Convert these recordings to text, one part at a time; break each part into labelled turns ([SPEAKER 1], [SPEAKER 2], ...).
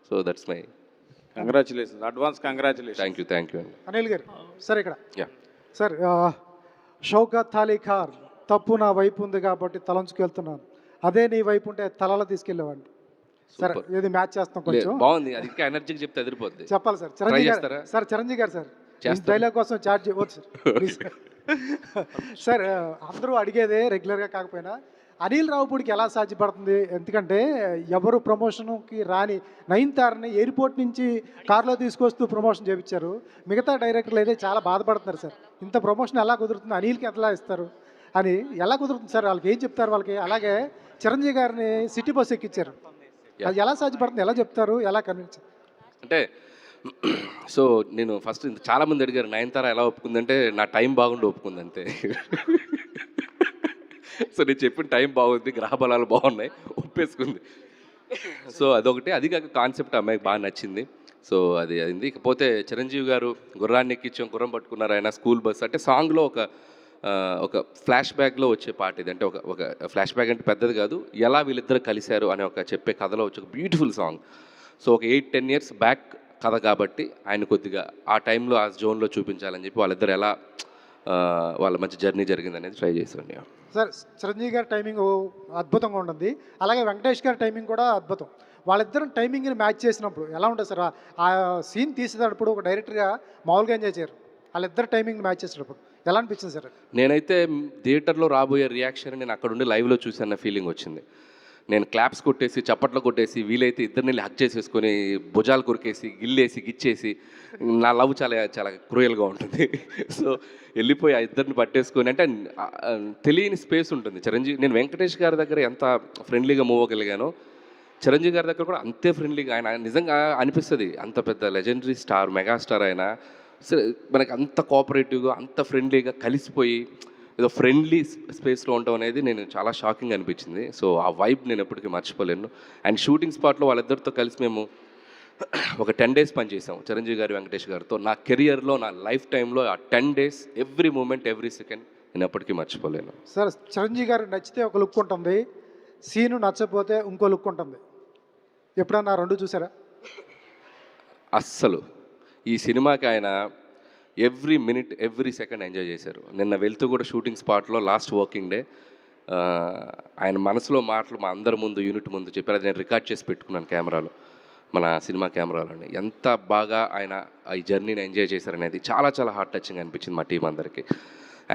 [SPEAKER 1] So that's my
[SPEAKER 2] congratulations, advance congratulation.
[SPEAKER 1] Thank you అండి.
[SPEAKER 3] అనిల్ గారు sir ఇక్కడ
[SPEAKER 1] యా
[SPEAKER 3] సార్ షౌకత్ అలీ ఖాన్ తప్పు నా వైపు ఉంది కాబట్టి తలంచుకెళ్తున్నాను, అదే నీ వైపు ఉంటే తలలో తీసుకెళ్ళేవాడిని. సార్ ఇది మ్యాచ్ చేస్తాం కొంచెం
[SPEAKER 1] బాగుంది, అది ఇంకా ఎనర్జీకి చెప్తే అదిరిపోద్ది.
[SPEAKER 3] చెప్పాలి సార్. చిరంజీవి గారు సార్, చిరంజీవి గారు సార్ డైలాగ్ కోసం చార్జ్ చేయవచ్చు సార్. సార్ అందరూ అడిగేదే రెగ్యులర్గా కాకపోయినా అనిల్ రావుపూడికి ఎలా సాధ్యపడుతుంది? ఎందుకంటే ఎవరు ప్రమోషన్కి రాని నయనతారని ఎయిర్పోర్ట్ నుంచి కార్లో తీసుకొస్తూ ప్రమోషన్ చేయించారు. మిగతా డైరెక్టర్లు అయితే చాలా బాధపడుతున్నారు సార్. ఇంత ప్రమోషన్ ఎలా కుదురుతుంది, అనిల్కి ఎలా ఇస్తారు అని ఎలా కుదురుతుంది సార్? వాళ్ళకి ఏం చెప్తారు వాళ్ళకి? అలాగే చిరంజీవి గారిని సిటీ బస్ ఎక్కించారు, అది ఎలా సాధ్యపడుతుంది, ఎలా చెప్తారు, ఎలా కన్విన్స్?
[SPEAKER 1] అంటే సో నేను ఫస్ట్ చాలామంది అడిగారు నయనతార ఎలా ఒప్పుకుందంటే నా టైం బాగుండి ఒప్పుకుంది అంతే. సో నేను చెప్పిన టైం బాగుంది, గ్రహ బలాలు బాగున్నాయి, ఒప్పేసుకుంది. సో అదొకటి. అది కాక కాన్సెప్ట్ అమ్మాయికి బాగా నచ్చింది. సో అది అయింది. ఇకపోతే చిరంజీవి గారు గుర్రాన్ని ఎక్కించాం, గుర్రం పట్టుకున్నారు ఆయన, స్కూల్ బస్ అంటే సాంగ్లో ఒక ఫ్లాష్ బ్యాక్లో వచ్చే పాట ఇది. అంటే ఒక ఫ్లాష్ బ్యాక్ అంటే పెద్దది కాదు, ఎలా వీళ్ళిద్దరు కలిశారు అనే ఒక చెప్పే కథలో వచ్చే ఒక బ్యూటిఫుల్ సాంగ్. సో ఒక 8-10 years బ్యాక్ కథ కాబట్టి ఆయన కొద్దిగా ఆ టైంలో ఆ జోన్లో చూపించాలని చెప్పి వాళ్ళిద్దరు ఎలా వాళ్ళ మంచి జర్నీ జరిగింది అనేది ట్రై చేశాను.
[SPEAKER 3] సార్ చిరంజీవి గారి టైమింగ్ అద్భుతంగా ఉంటుంది, అలాగే వెంకటేష్ గారి టైమింగ్ కూడా అద్భుతం. వాళ్ళిద్దరం టైమింగ్ని మ్యాచ్ చేసినప్పుడు ఎలా ఉంటుంది సార్? ఆ సీన్ తీసేటప్పుడు ఒక డైరెక్టర్గా మామూలుగా ఎంజాయ్ చేయరు, వాళ్ళిద్దరు టైమింగ్ మ్యాచ్ చేసేటప్పుడు ఎలా అనిపించింది సార్?
[SPEAKER 1] నేనైతే థియేటర్లో రాబోయే రియాక్షన్ నేను అక్కడ ఉండి లైవ్లో చూసాన్న ఫీలింగ్ వచ్చింది. నేను క్లాప్స్ కొట్టేసి చప్పట్లు కొట్టేసి వీలైతే ఇద్దరిని హక్ చేసేసుకొని భుజాలు కొరికేసి గిల్లేసి గిచ్చేసి, నా లవ్ చాలా చాలా క్రూయల్గా ఉంటుంది. సో వెళ్ళిపోయి ఆ ఇద్దరిని పట్టేసుకొని, అంటే తెలియని స్పేస్ ఉంటుంది. చిరంజీవి, నేను వెంకటేష్ గారి దగ్గర ఎంత ఫ్రెండ్లీగా మూవ్ అవ్వగలిగానో చిరంజీవి గారి దగ్గర కూడా అంతే ఫ్రెండ్లీగా. ఆయన నిజంగా అనిపిస్తుంది అంత పెద్ద లెజెండరీ స్టార్, మెగాస్టార్ అయినా మనకి అంత కోఆపరేటివ్గా అంత ఫ్రెండ్లీగా కలిసిపోయి ఏదో ఫ్రెండ్లీ స్పేస్లో ఉండడం అనేది నేను చాలా షాకింగ్ అనిపించింది. సో ఆ వైబ్ నేను ఎప్పటికీ మర్చిపోలేను. అండ్ షూటింగ్ స్పాట్లో వాళ్ళిద్దరితో కలిసి మేము ఒక 10 days పనిచేసాం చిరంజీవి గారు, వెంకటేష్ గారితో. నా కెరియర్లో, నా లైఫ్ టైంలో ఆ 10 days every moment, every second నేను ఎప్పటికీ మర్చిపోలేను.
[SPEAKER 3] సార్ చిరంజీవి గారు నచ్చితే ఒక లుక్ ఉంటుంది, సీను నచ్చపోతే ఇంకో లుక్ ఉంటుంది. ఎప్పుడన్నా రెండు చూసారా?
[SPEAKER 1] అస్సలు ఈ సినిమాకి ఆయన every minute, every second enjoy చేశారు. నిన్న వెళ్తూ కూడా షూటింగ్ స్పాట్లో లాస్ట్ వర్కింగ్ డే ఆయన మనసులో మాటలు మా అందరి ముందు, యూనిట్ ముందు చెప్పారు. అది నేను రికార్డ్ చేసి పెట్టుకున్నాను కెమెరాలో, మన సినిమా కెమెరాలోని. ఎంత బాగా ఆయన ఈ జర్నీని ఎంజాయ్ చేశారనేది చాలా చాలా హార్ట్ టచింగ్ అనిపించింది మా టీం అందరికీ.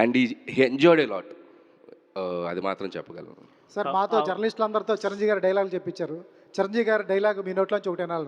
[SPEAKER 1] అండ్ ఈ ఎంజాయ్డ్ ఏ లాట్, అది మాత్రం చెప్పగలను.
[SPEAKER 3] సార్ మాతో జర్నలిస్టులు అందరితో చిరంజీవి గారి డైలాగులు చెప్పించారు. చిరంజీవి గారి డైలాగ్ మీ నోట్లోంచి ఒకటి వినాలి.